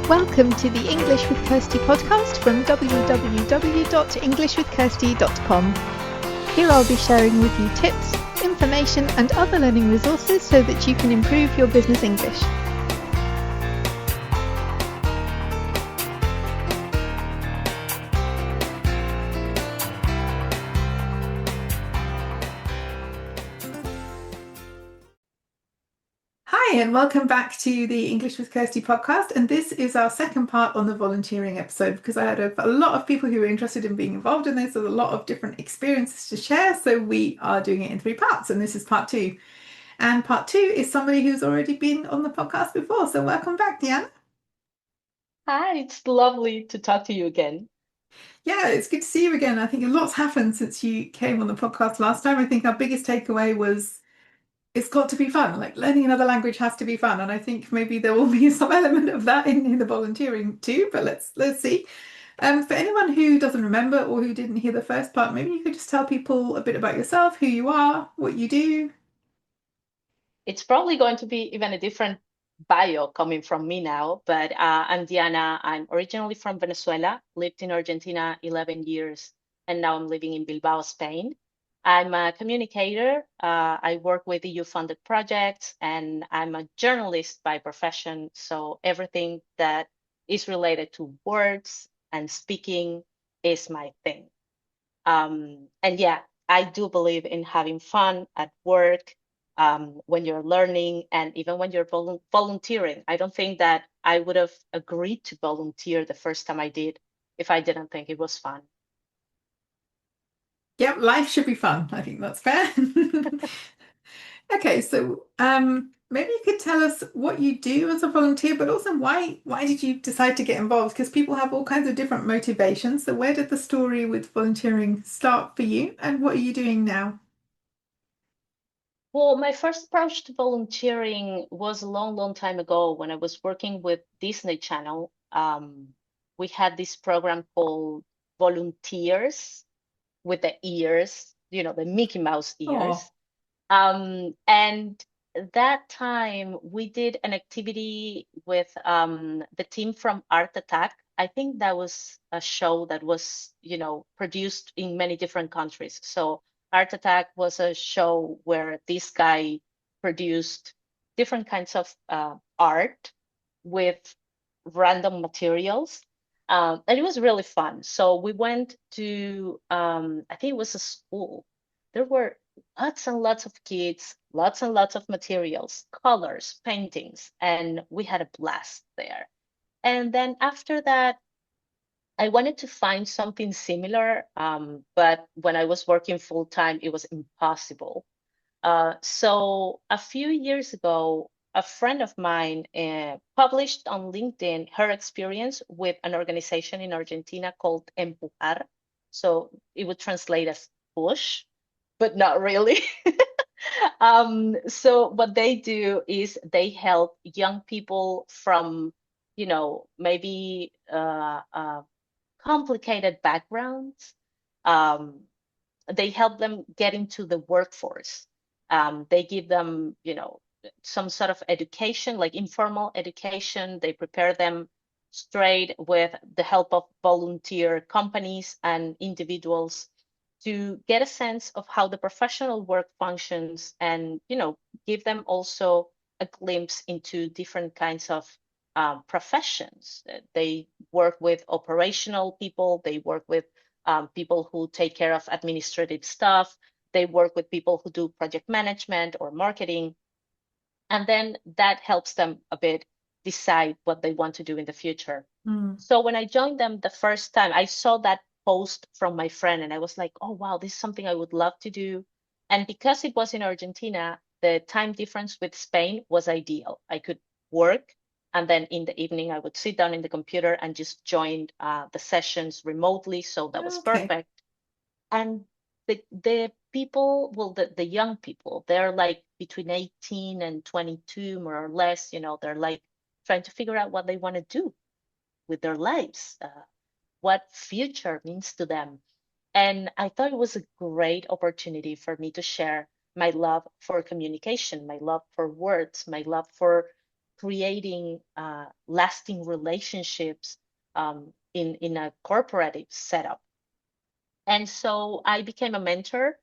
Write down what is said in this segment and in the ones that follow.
Welcome to the English with Kirsty podcast from www.englishwithkirsty.com. Here I'll be sharing with you tips, information and other learning resources so that you can improve your business English. Hi, and welcome back to the English with Kirsty podcast. And this is our second part on the volunteering episode because I had a lot of people who were interested in being involved in this. There's a lot of different experiences to share. So we are doing it in 3 parts, and this is part 2. And part 2 is somebody who's already been on the podcast before. So welcome back, Diana. Hi, it's lovely to talk to you again. Yeah, it's good to see you again. I think a lot's happened since you came on the podcast last time. I think our biggest takeaway was it's got to be fun. Like learning another language has to be fun, and I think maybe there will be some element of that in the volunteering too. But let's see. For anyone who doesn't remember or who didn't hear the first part, maybe you could just tell people a bit about yourself, who you are, what you do. It's probably going to be even a different bio coming from me now, but I'm Diana. I'm originally from Venezuela, lived in Argentina 11 years, and now I'm living in Bilbao, Spain. I'm a communicator. I work with EU-funded projects, and I'm a journalist by profession. So everything that is related to words and speaking is my thing. And yeah, I do believe in having fun at work, when you're learning and even when you're volunteering. I don't think that I would have agreed to volunteer the first time I did if I didn't think it was fun. Yep, life should be fun. I think that's fair. Okay, so maybe you could tell us what you do as a volunteer, but also why did you decide to get involved? Because people have all kinds of different motivations. So where did the story with volunteering start for you, and what are you doing now? Well, my first approach to volunteering was a long, long time ago when I was working with Disney Channel. We had this program called Volunteers with the ears, the Mickey Mouse Oh, ears. And that time we did an activity with the team from Art Attack. I think that was a show that was, produced in many different countries. So Art Attack was a show where this guy produced different kinds of art with random materials. And it was really fun. So we went to, I think it was a school. There were lots and lots of kids, lots and lots of materials, colors, paintings, and we had a blast there. And then after that, I wanted to find something similar, but when I was working full time, it was impossible. So a few years ago, a friend of mine published on LinkedIn her experience with an organization in Argentina called Empujar. So it would translate as push, but not really. So what they do is they help young people from, maybe complicated backgrounds. Um, they help them get into the workforce. They give them, some sort of education, like informal education. They prepare them straight with the help of volunteer companies and individuals to get a sense of how the professional work functions and, give them also a glimpse into different kinds of professions. They work with operational people, they work with people who take care of administrative stuff. They work with people who do project management or marketing. And then that helps them a bit decide what they want to do in the future. mm. So when I joined them the first time, I saw that post from my friend and I was like, oh, wow, this is something I would love to do. And because it was in Argentina, the time difference with Spain was ideal. I could work and then in the evening, I would sit down in the computer and just join the sessions remotely. So that was Okay. perfect. And the people, well, the young people, they're like between 18 and 22, more or less, they're like trying to figure out what they want to do with their lives, what future means to them. And I thought it was a great opportunity for me to share my love for communication, my love for words, my love for creating lasting relationships in a corporative setup. And so I became a mentor,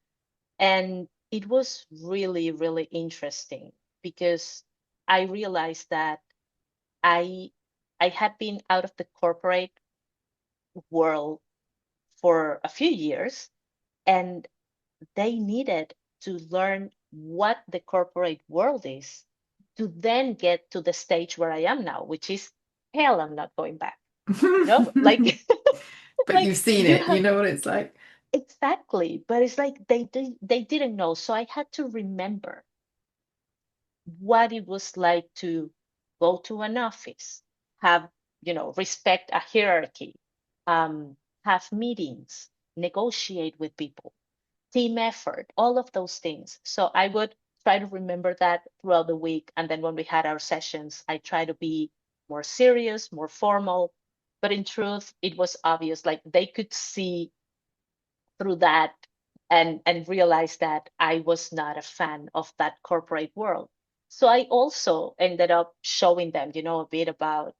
and it was really, really interesting because I realized that I I had been out of the corporate world for a few years, and they needed to learn what the corporate world is to then get to the stage where I am now, which is hell, I'm not going back. Like But like you've seen you it, you have know what it's like. exactly, but it's like they didn't know, so I had to remember what it was like to go to an office, have, respect a hierarchy, um, have meetings, negotiate with people, team effort, all of those things. So I would try to remember that throughout the week. And then when we had our sessions, I try to be more serious, more formal. But in truth, it was obvious, like they could see through that and realized that I was not a fan of that corporate world. So I also ended up showing them, a bit about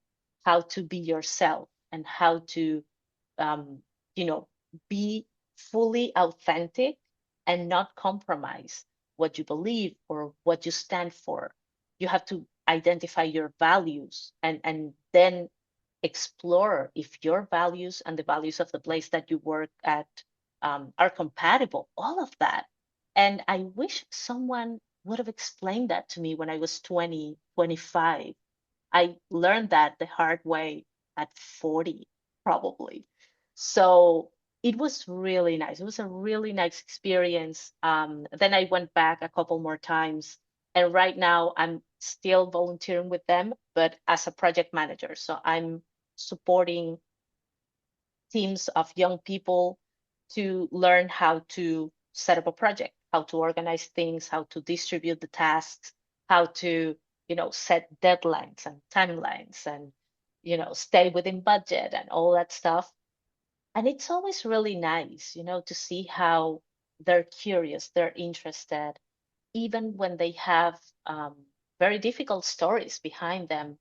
how to be yourself and how to, um, you know, be fully authentic and not compromise what you believe or what you stand for. You have to identify your values and then explore if your values and the values of the place that you work at are compatible, all of that. And I wish someone would have explained that to me when I was 20, 25. I learned that the hard way at 40, probably. So it was really nice. It was a really nice experience. Then I went back a couple more times. And right now I'm still volunteering with them, but as a project manager. So I'm supporting teams of young people to learn how to set up a project, how to organize things, how to distribute the tasks, how to, set deadlines and timelines and, stay within budget and all that stuff. And it's always really nice, to see how they're curious, they're interested, even when they have very difficult stories behind them,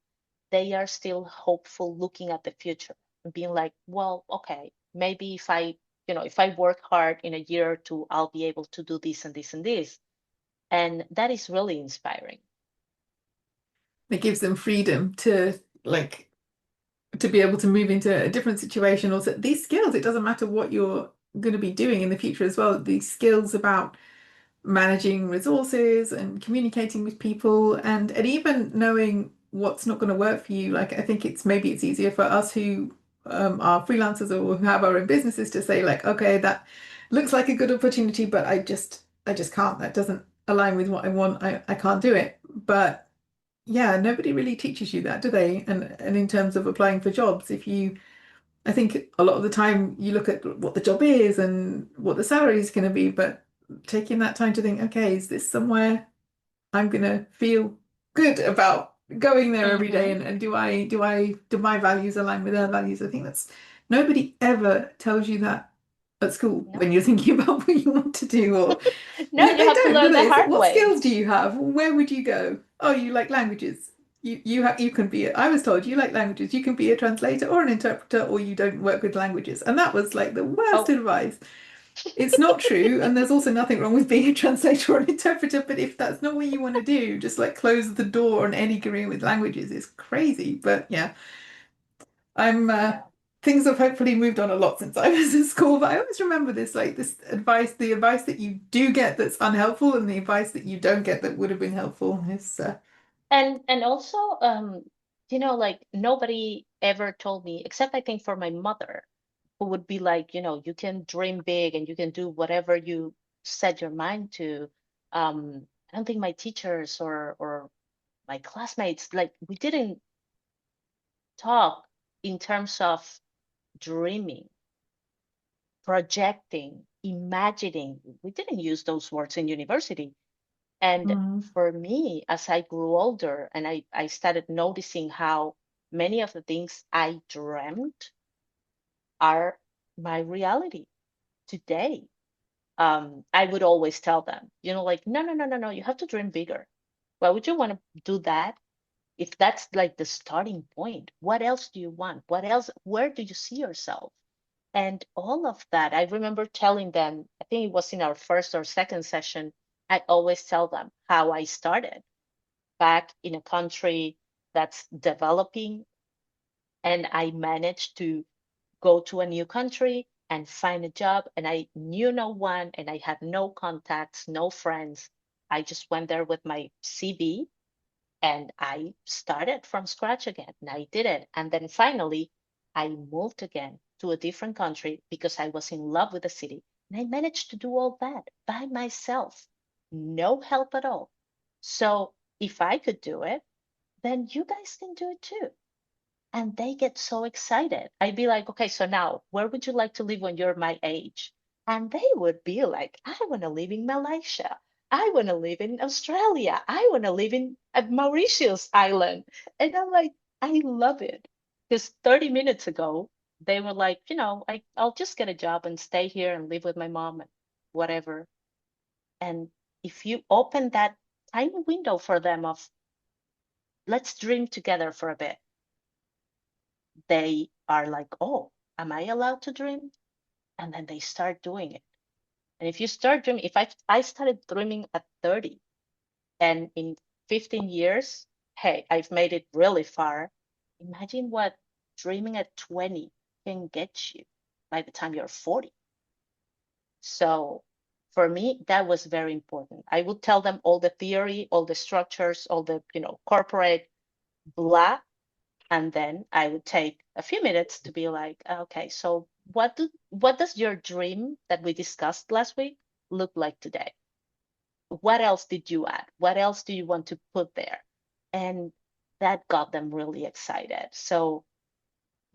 they are still hopeful looking at the future and being like, well, okay, maybe if I work hard in a year or two, I'll be able to do this and this and this. And that is really inspiring. It gives them freedom to like to be able to move into a different situation. Also, these skills, it doesn't matter what you're going to be doing in the future as well. These skills about managing resources and communicating with people and even knowing what's not going to work for you. Like I think it's easier for us who are freelancers or who have our own businesses to say like, okay, that looks like a good opportunity, but I just can't. That doesn't align with what I want. I can't do it. But yeah, nobody really teaches you that, do they? And in terms of applying for jobs, I think a lot of the time you look at what the job is and what the salary is going to be, but taking that time to think, okay, is this somewhere I'm going to feel good about going there every day? Hmm. And do my values align with their values? I think that's nobody ever tells you that at school No, when you're thinking about what you want to do, or no, they you have to don't, do learn they? the It's like, hard what way. skills do you have? Where would you go? Oh, you like languages. You can be I was told you like languages. You can be a translator or an interpreter, or you don't work with languages. And that was like the worst Oh, advice. It's not true, and there's also nothing wrong with being a translator or an interpreter, but if that's not what you want to do, just like close the door on any career with languages is crazy. But yeah, I'm yeah. things have hopefully moved on a lot since I was in school, but I always remember this like this advice, the advice that you do get that's unhelpful and the advice that you don't get that would have been helpful is And also, like nobody ever told me, except I think for my mother, who would be like, you can dream big and you can do whatever you set your mind to. I don't think my teachers or my classmates, like we didn't talk in terms of dreaming, projecting, imagining. We didn't use those words in university. And mm, for me, as I grew older and I started noticing how many of the things I dreamt are my reality today. I would always tell them, like, no, no, no, no, no, you have to dream bigger. Why would you want to do that if that's like the starting point, what else do you want? What else? Where do you see yourself? And all of that, I remember telling them, I think it was in our first or second session, I always tell them how I started back in a country that's developing, and I managed to go to a new country and find a job, and I knew no one and I had no contacts, no friends. I just went there with my CV and I started from scratch again, and I did it. And then finally, I moved again to a different country because I was in love with the city. And I managed to do all that by myself, no help at all. So if I could do it, then you guys can do it too. And they get so excited. I'd be like, okay, so now where would you like to live when you're my age? And they would be like, I want to live in Malaysia. I want to live in Australia. I want to live in Mauritius Island. And I'm like, I love it. Because 30 minutes ago, they were like, I'll just get a job and stay here and live with my mom and whatever. And if you open that tiny window for them of, let's dream together for a bit, they are like, oh, am I allowed to dream? And then they start doing it. And if you start dreaming, if I started dreaming at 30, and in 15 years, hey, I've made it really far. Imagine what dreaming at 20 can get you by the time you're 40. So for me, that was very important. I would tell them all the theory, all the structures, all the, corporate blah. And then I would take a few minutes to be like, okay, so what does your dream that we discussed last week look like today? What else did you add? What else do you want to put there? And that got them really excited. So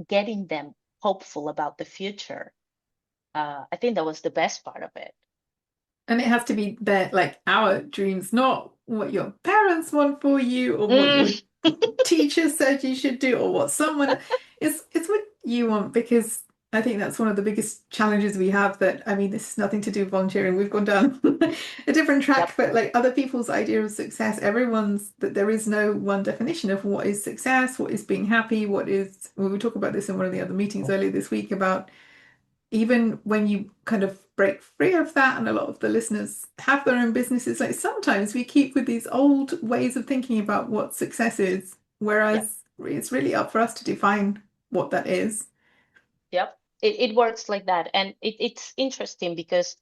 getting them hopeful about the future, I think that was the best part of it. And it has to be like our dreams, not what your parents want for you or what your teacher said you should do or what someone it's what you want, because I think that's one of the biggest challenges we have. That, I mean, this is nothing to do with volunteering, we've gone down a different track. Yep. But like other people's idea of success, that there is no one definition of what is success, what is being happy, what is, well, we talked about this in one of the other meetings earlier this week, about even when you kind of break free of that, and a lot of the listeners have their own businesses, like sometimes we keep with these old ways of thinking about what success is, whereas it's really up for us to define what that is. Yep. It works like that. And it's interesting because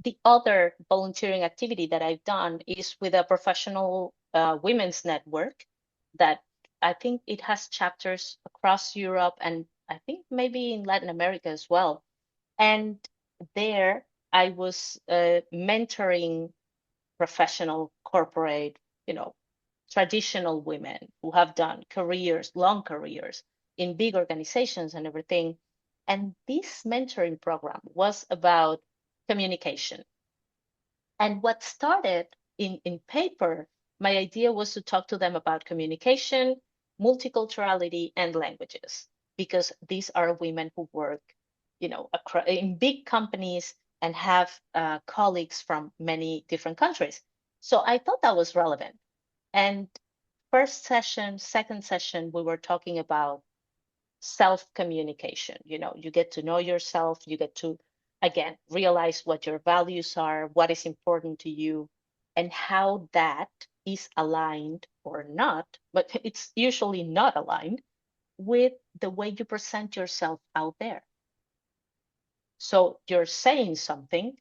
the other volunteering activity that I've done is with a professional women's network that I think it has chapters across Europe and I think maybe in Latin America as well. And there I was mentoring professional, corporate, traditional women who have done long careers in big organizations and everything. And this mentoring program was about communication. And what started in paper, my idea was to talk to them about communication, multiculturality, and languages, because these are women who work, in big companies and have colleagues from many different countries. So I thought that was relevant. And first session, second session, we were talking about self-communication. You get to know yourself, you get to, again, realize what your values are, what is important to you, and how that is aligned or not, but it's usually not aligned with the way you present yourself out there. So you're saying something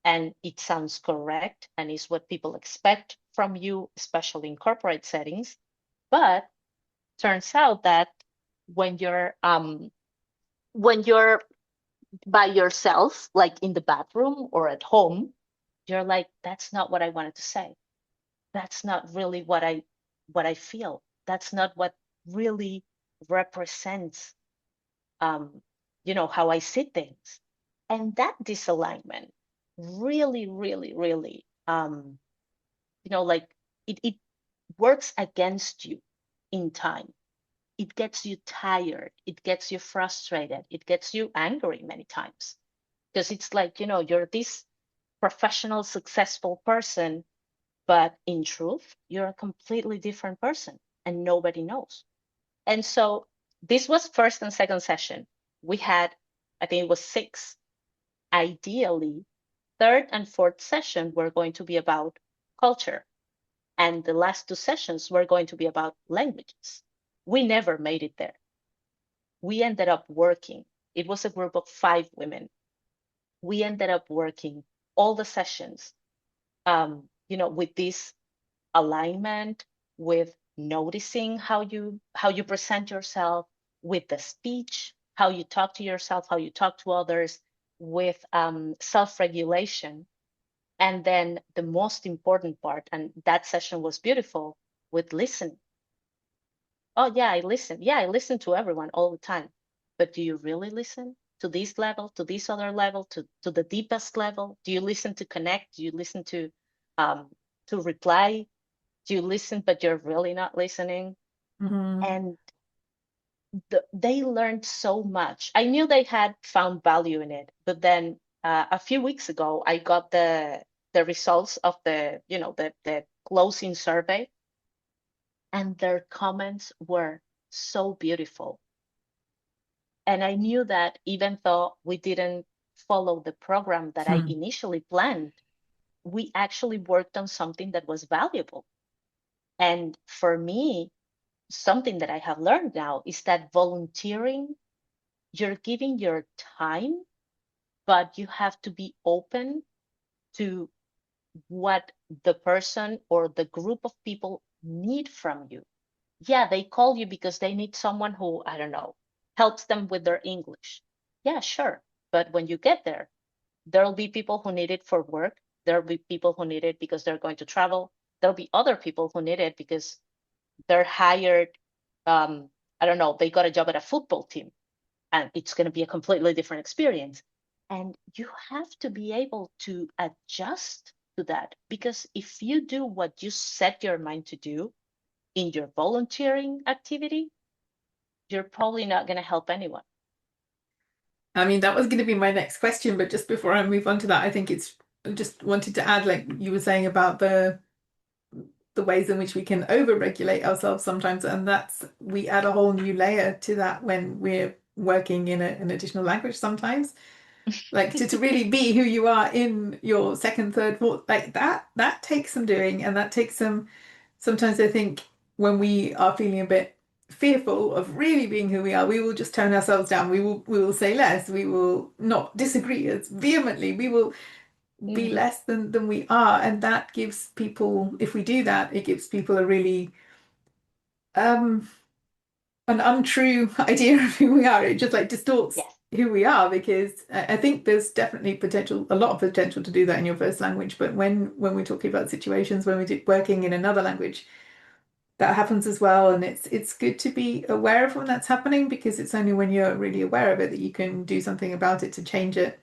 and it sounds correct and is what people expect from you, especially in corporate settings, but turns out that when you're by yourself, like in the bathroom or at home, you're like, that's not what I wanted to say. That's not really what I feel. That's not what really represents how I see things. And that disalignment really, really, really like it works against you in time. It gets you tired, it gets you frustrated, it gets you angry many times, because it's like, you're this professional, successful person, but in truth, you're a completely different person. and nobody knows. And so this was first and second session. We had, I think it was 6. Ideally, third and fourth session were going to be about culture. And the last 2 sessions were going to be about languages. We never made it there. We ended up working. It was a group of 5 women. We ended up working all the sessions, with this alignment, with noticing how you present yourself, with the speech, how you talk to yourself, how you talk to others, with self-regulation. And then the most important part, and that session was beautiful, with listening. Oh yeah, I listen. Yeah, I listen to everyone all the time. But do you really listen to this level, to this other level, to the deepest level? Do you listen to connect? Do you listen um, to reply? Do you listen, but you're really not listening? Mm-hmm. And they learned so much. I knew they had found value in it, but then a few weeks ago, I got the results of the closing survey, and their comments were so beautiful. And I knew that even though we didn't follow the program that I initially planned, we actually worked on something that was valuable. And for me, something that I have learned now is that volunteering, you're giving your time, but you have to be open to what the person or the group of people need from you. Yeah, they call you because they need someone who, I don't know, helps them with their English. Yeah, sure. But when you get there, there'll be people who need it for work. There'll be people who need it because they're going to travel. There'll be other people who need it because they're hired. I don't know, they got a job at a football team, and it's going to be a completely different experience. And you have to be able to adjust to that, because if you do what you set your mind to do in your volunteering activity, you're probably not going to help anyone. I mean, that was going to be my next question, but just before I move on to that, I think I just wanted to add, like you were saying about the ways in which we can over-regulate ourselves sometimes, and we add a whole new layer to that when we're working in an additional language sometimes. Like to really be who you are in your second, third, fourth, like that takes some doing, and that takes sometimes I think when we are feeling a bit fearful of really being who we are, we will just tone ourselves down. We will say less. We will not disagree as vehemently. We will be less than we are, and that gives people, if we do that, it gives people a really an untrue idea of who we are. It just like distorts who we are, because I think there's definitely a lot of potential to do that in your first language. But when we're talking about situations when we're working in another language, that happens as well. And it's good to be aware of when that's happening, because it's only when you're really aware of it that you can do something about it to change it.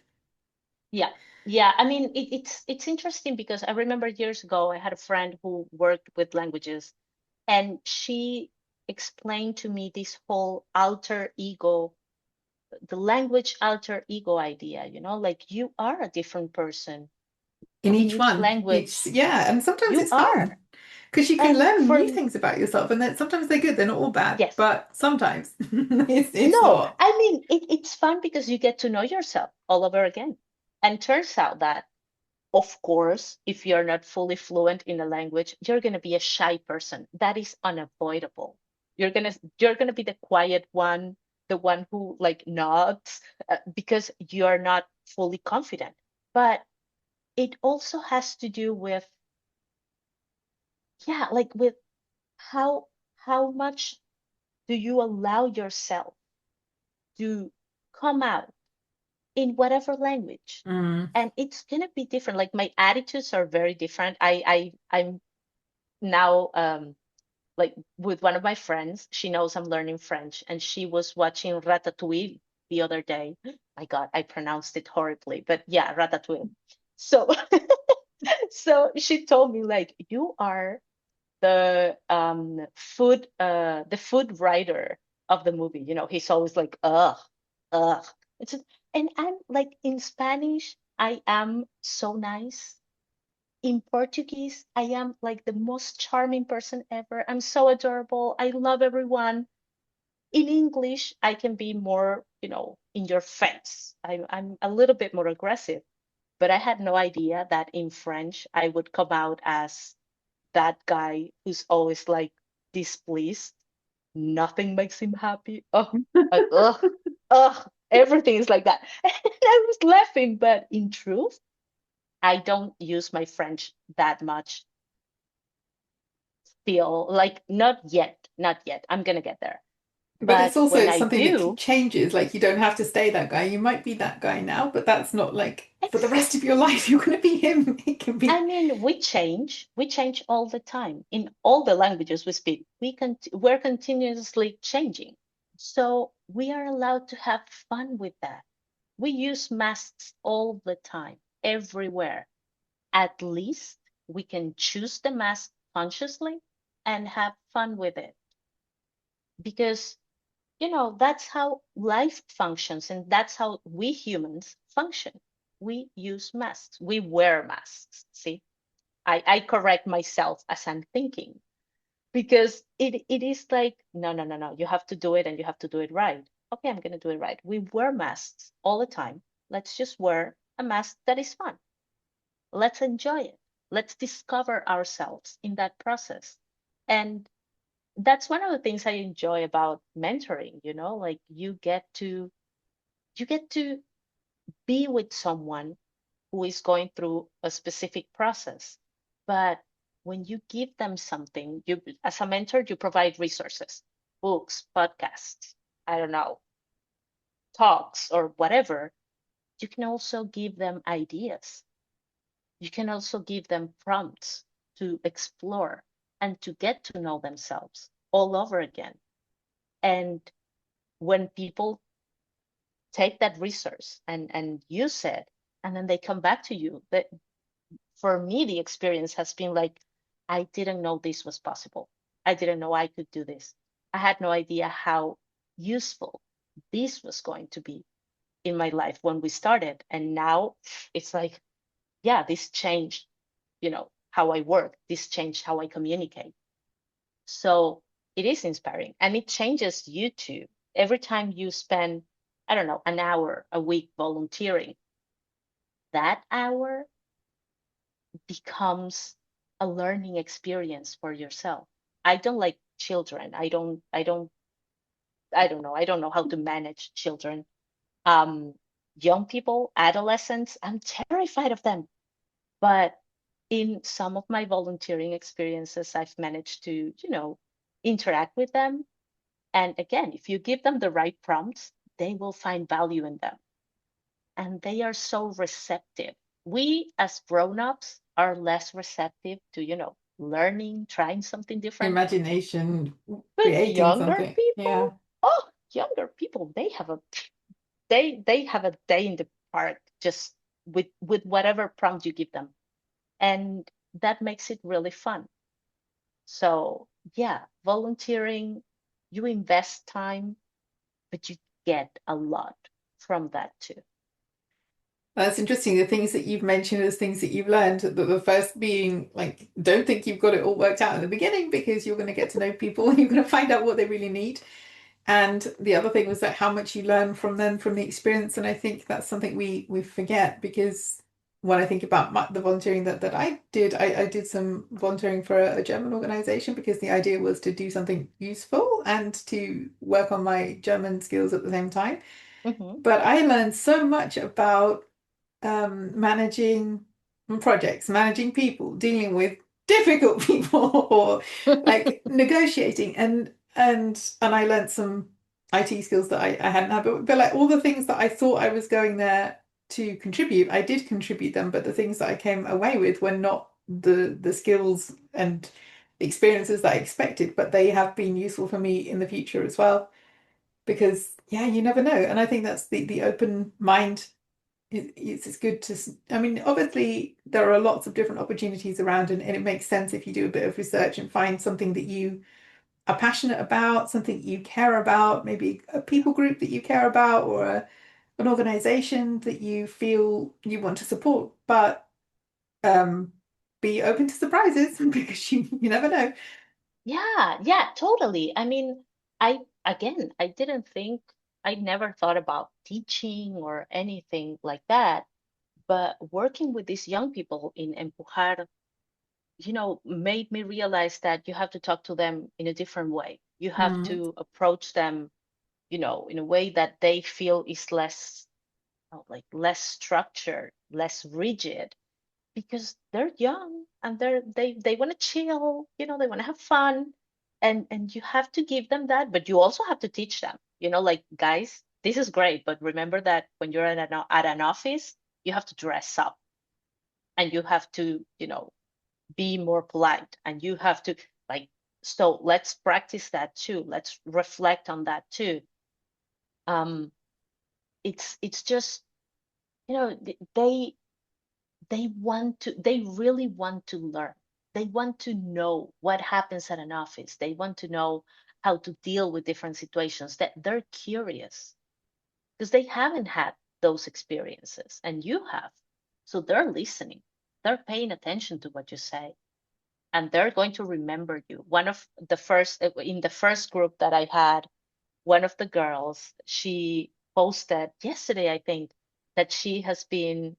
Yeah. I mean, it's interesting because I remember years ago I had a friend who worked with languages, and she explained to me this whole alter ego, the language alter ego idea, like you are a different person In in each each one, language. and sometimes You it's are. fun because you can And learn for new things about yourself, and then sometimes they're good. They're not all bad, yes. but sometimes it's No, not. I mean, it's fun because you get to know yourself all over again. And turns out that, of course, if you're not fully fluent in a language, you're going to be a shy person. That is unavoidable. You're going to be the quiet one, the one who like nods, because you're not fully confident. But it also has to do with, yeah, like with how much do you allow yourself to come out in whatever language. And it's gonna be different. Like my attitudes are very different. I'm now like with one of my friends, she knows I'm learning French, and she was watching Ratatouille the other day. My God, I pronounced it horribly, but yeah, Ratatouille. So so she told me, like, you are the food writer of the movie. He's always like, ugh, ugh. It's just, and I'm like, in Spanish, I am so nice. in Portuguese, I am like the most charming person ever. I'm so adorable. I love everyone. In English, I can be more, in your face. I'm a little bit more aggressive, but I had no idea that in French I would come out as that guy who's always like displeased. Nothing makes him happy. Oh, ugh, ugh, everything is like that. And I was laughing, but in truth, I don't use my French that much. Feel like not yet, not yet. I'm gonna get there. But it's But also when I something that do, changes. Like you don't have to stay that guy. You might be that guy now, but that's not like for the rest of your exactly. life you're going to be him. It can I be. mean, we change all the time in all the languages we speak. We're continuously changing. So we are allowed to have fun with that. We use masks all the time, everywhere. At least we can choose the mask consciously and have fun with it. Because, that's how life functions and that's how we humans function. We use masks, we wear masks. See, I correct myself as I'm thinking because it is like, no, no, no, no, you have to do it and you have to do it right. Okay, I'm going to do it right. We wear masks all the time. Let's just wear a mask that is fun. Let's enjoy it. Let's discover ourselves in that process. And that's one of the things I enjoy about mentoring, like you get to be with someone who is going through a specific process. But when you give them something, you as a mentor, you provide resources, books, podcasts, I don't know, talks or whatever. You can also give them ideas. You can also give them prompts to explore and to get to know themselves all over again. And when people take that resource and use it, and then they come back to you, that for me, the experience has been like, I didn't know this was possible. I didn't know I could do this. I had no idea how useful this was going to be in my life when we started. And now it's like, yeah, this changed, how I work. This changed how I communicate. So it is inspiring and it changes you too. Every time you spend, I don't know, an hour a week volunteering, that hour becomes a learning experience for yourself. I don't like children. I don't know how to manage children. Um, Young people, adolescents, I'm terrified of them. But in some of my volunteering experiences, I've managed to, interact with them. And again, if you give them the right prompts, they will find value in them. And they are so receptive. We as grown-ups are less receptive to, learning, trying something different. Imagination, But creating younger something. Yeah. people, younger people, they have a day in the park just with whatever prompt you give them. And that makes it really fun. So yeah, volunteering, you invest time, but you get a lot from that too. That's interesting. The things that you've mentioned as things that you've learned, the first being like, don't think you've got it all worked out in the beginning because you're going to get to know people and you're going to find out what they really need. And the other thing was that how much you learn from them, from the experience. And I think that's something we forget because when I think about the volunteering that I did some volunteering for a German organization because the idea was to do something useful and to work on my German skills at the same time. Hmm. But I learned so much about managing projects, managing people, dealing with difficult people, or like negotiating, and I learned some IT skills that I hadn't had, but like all the things that I thought I was going there to contribute, I did contribute them, but the things that I came away with were not the skills and experiences that I expected, but they have been useful for me in the future as well. Because yeah, you never know. And I think that's the open mind it's good to, I mean, obviously there are lots of different opportunities around, and it makes sense if you do a bit of research and find something that you are passionate about, something you care about, maybe a people group that you care about, or an organization that you feel you want to support. Um, be open to surprises because you never know. Yeah, totally. I mean, I didn't think, I never thought about teaching or anything like that, but working with these young people in Empujar, made me realize that you have to talk to them in a different way. You have Mm. to approach them, in a way that they feel is less, like less structured, less rigid, because they're young and they want to chill, they want to have fun, and you have to give them that, but you also have to teach them, like, guys, this is great, but remember that when you're at an office, you have to dress up, and you have to, be more polite, and you have to, like, so let's practice that too. Let's reflect on that too. Um, it's just, they really want to learn. They want to know what happens at an office. They want to know how to deal with different situations. That they're curious because they haven't had those experiences, and you have. So they're listening. They're paying attention to what you say, and they're going to remember you. One of the first in the first group that I had, one of the girls, she posted yesterday, I think, that she has been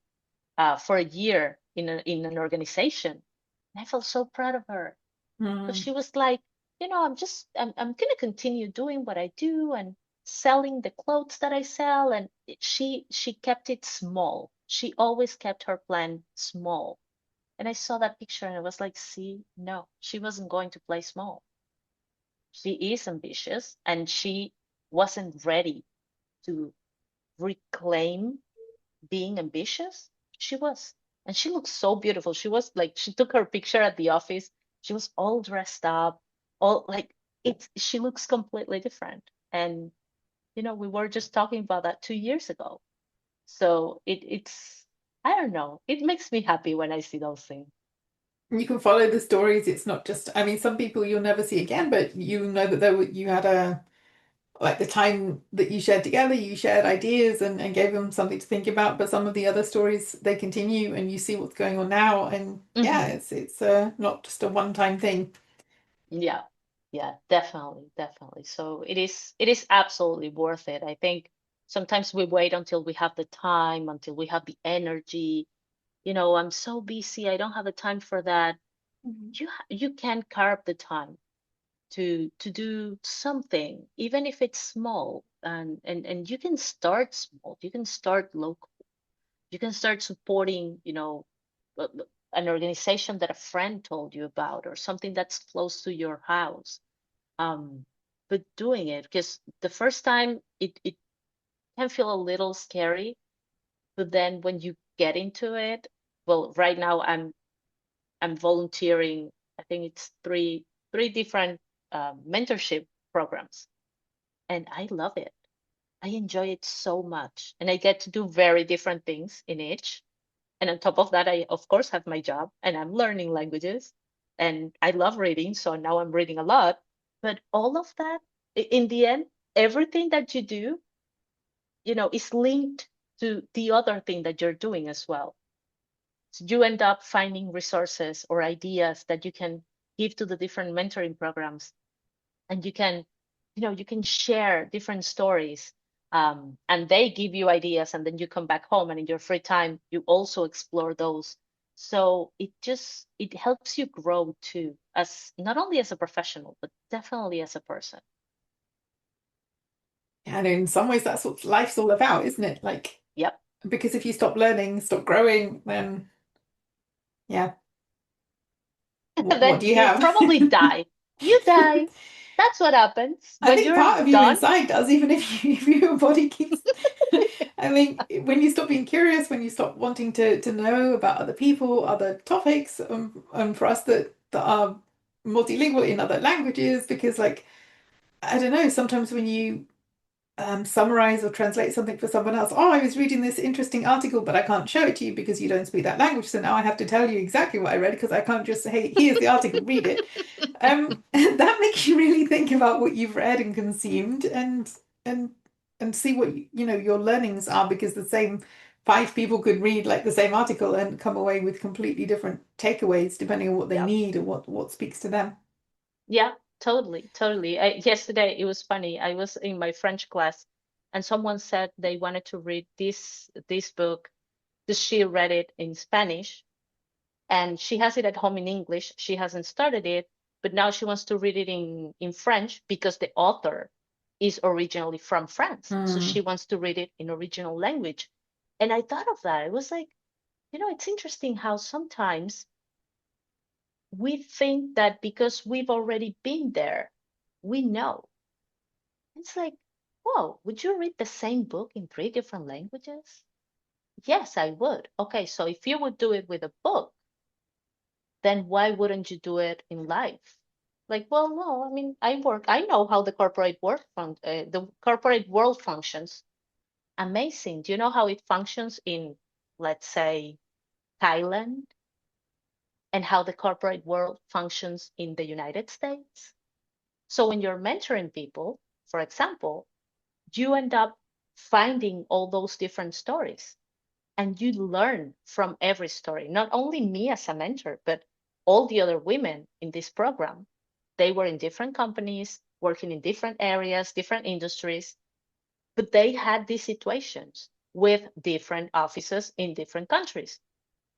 for a year in an organization. And I felt so proud of her because Mm. she was like, I'm gonna continue doing what I do and selling the clothes that I sell. And she kept it small. She always kept her plan small. And I saw that picture and I was like, see, no, she wasn't going to play small. She is ambitious and she wasn't ready to reclaim being ambitious. She was. And she looked so beautiful. She was like, she took her picture at the office. She was all dressed up, all like she looks completely different. And we were just talking about that 2 years ago. So it's I don't know. It makes me happy when I see those things. You can follow the stories. It's not just, I mean, some people you'll never see again, but you know that you had like the time that you shared together, you shared ideas and gave them something to think about. But some of the other stories, they continue and you see what's going on now. And yeah, Hmm. it's not just a one-time thing. Yeah. Yeah, definitely. So it is absolutely worth it. I think sometimes we wait until we have the time, until we have the energy. I'm so busy, I don't have the time for that. You can carve the time to do something, even if it's small, and you can start small. You can start local. You can start supporting, uh, an organization that a friend told you about, or something that's close to your house. um but doing it, because the first time it can feel a little scary, but then when you get into it, well, right now I'm volunteering. I think it's three different mentorship programs, and I love it. I enjoy it so much, and I get to do very different things in each. And on top of that, I of course have my job, and I'm learning languages, and I love reading, so now I'm reading a lot. But all of that, in the end, everything that you do, is linked to the other thing that you're doing as well. So you end up finding resources or ideas that you can give to the different mentoring programs, and you can share different stories, and they give you ideas, and then you come back home, and in your free time you also explore those. So it helps you grow too, as not only as a professional, but definitely as a person. And in some ways, that's what life's all about, isn't it? Like, Yep. because if you stop learning, stop growing, then yeah, what Then do you you have? probably die. You die. That's what happens I when think you're part of you done. inside does, even if if your body keeps. I think when you stop being curious, when you stop wanting to know about other people, other topics, and for us that are multilingual in other languages, because like I don't know, sometimes when you summarize or translate something for someone else, oh, I was reading this interesting article, but I can't show it to you because you don't speak that language. So now I have to tell you exactly what I read because I can't just say, hey, here's the article, read it. That makes you really think about what you've read and consumed and and see what your learnings are, because the same 5 people could read like the same article and come away with completely different takeaways depending on what they Yeah. need or what speaks to them. Yeah, totally, totally. Yesterday it was funny. I was in my French class, and someone said they wanted to read this book because she read it in Spanish, and she has it at home in English. She hasn't started it, but now she wants to read it in French because the author is originally from France. So she wants to read it in original language. And I thought of that. It was like, it's interesting how sometimes we think that because we've already been there, we know. It's like, whoa, would you read the same book in 3 different languages? Yes, I would. Okay, so if you would do it with a book, then why wouldn't you do it in life? Like, well, no, I mean, I know how the corporate world functions. Amazing. Do you know how it functions in, let's say, Thailand, and how the corporate world functions in the United States? So when you're mentoring people, for example, you end up finding all those different stories, and you learn from every story. Not only me as a mentor, but all the other women in this program. They were in different companies, working in different areas, different industries, but they had these situations with different offices in different countries.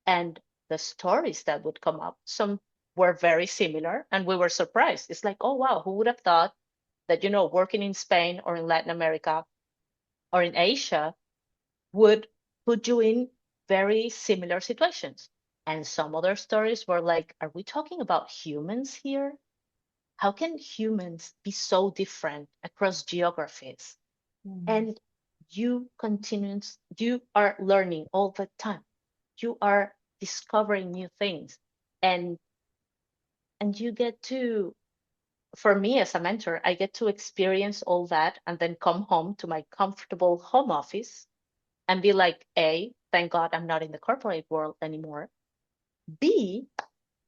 And the stories that would come up, some were very similar, and we were surprised. It's like, oh, wow, who would have thought that, working in Spain or in Latin America or in Asia would put you in very similar situations. And some other stories were like, are we talking about humans here? How can humans be so different across geographies? And you are learning all the time. You are discovering new things. And you get to, for me as a mentor, I get to experience all that and then come home to my comfortable home office and be like, A, thank God I'm not in the corporate world anymore. B,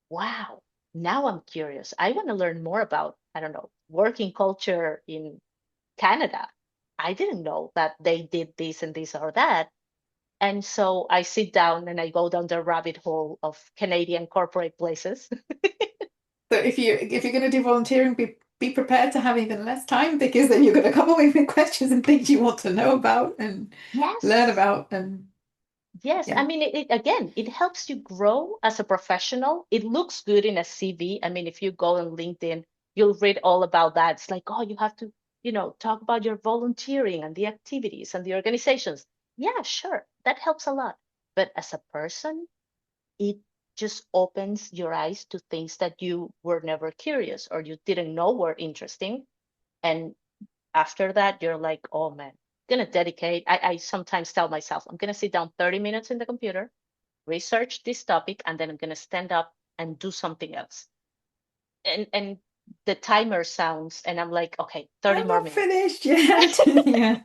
wow, now I'm curious. I want to learn more about, I don't know, working culture in Canada. I didn't know that they did this and this or that. And so I sit down and I go down the rabbit hole of Canadian corporate places. So if you're going to do volunteering, be prepared to have even less time, because then you're going to come away with questions and things you want to know about and learn Yes. about. And Yes, I yeah, mean, again, it helps you grow as a professional. It looks good in a CV. I mean, if you go on LinkedIn, you'll read all about that. It's like, oh, you have to, talk about your volunteering and the activities and the organizations. Yeah, sure, that helps a lot. But as a person, it just opens your eyes to things that you were never curious or you didn't know were interesting. And after that, you're like, oh man, I'm gonna dedicate. I sometimes tell myself, I'm gonna sit down 30 minutes in the computer, research this topic, and then I'm gonna stand up and do something else. And the timer sounds, and I'm like, okay, 30 I'm more not minutes. finished yet. Yeah.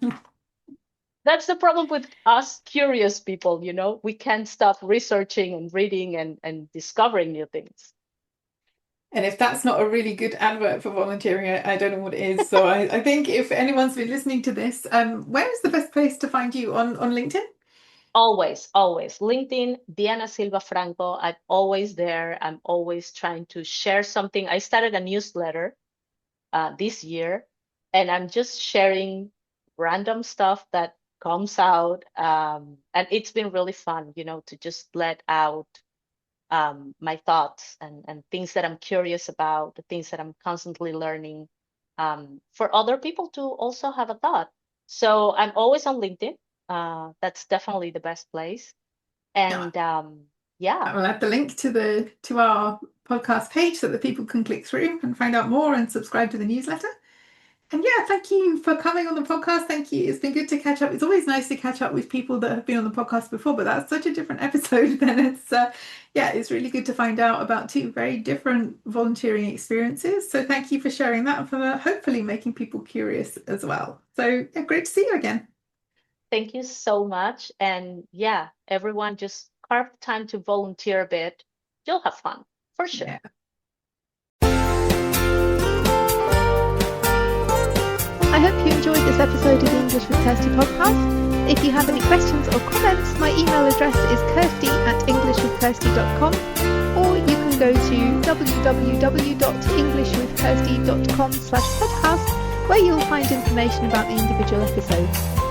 That's the problem with us curious people, we can't stop researching and reading and discovering new things. And if that's not a really good advert for volunteering, I don't know what is. So I think if anyone's been listening to this, where is the best place to find you on LinkedIn? Always, always. LinkedIn, Diana Silva Franco. I'm always there. I'm always trying to share something. I started a newsletter this year, and I'm just sharing random stuff that comes out. And it's been really fun, to just let out my thoughts and things that I'm curious about, the things that I'm constantly learning, for other people to also have a thought. So I'm always on LinkedIn. That's definitely the best place. Yeah. And yeah, I will add the link to our podcast page so that people can click through and find out more and subscribe to the newsletter. And yeah, thank you for coming on the podcast. Thank you. It's been good to catch up. It's always nice to catch up with people that have been on the podcast before, but that's such a different episode. Then it's really good to find out about 2 very different volunteering experiences. So thank you for sharing that and for hopefully making people curious as well. So yeah, great to see you again. thank you so much. And yeah, everyone just carve time to volunteer a bit. You'll have fun for sure. Yeah. I hope you enjoyed this episode of the English with Kirsty podcast. If you have any questions or comments, my email address is kirsty@englishwithkirsty.com, or you can go to www.englishwithkirsty.com/podcast, where you'll find information about the individual episodes.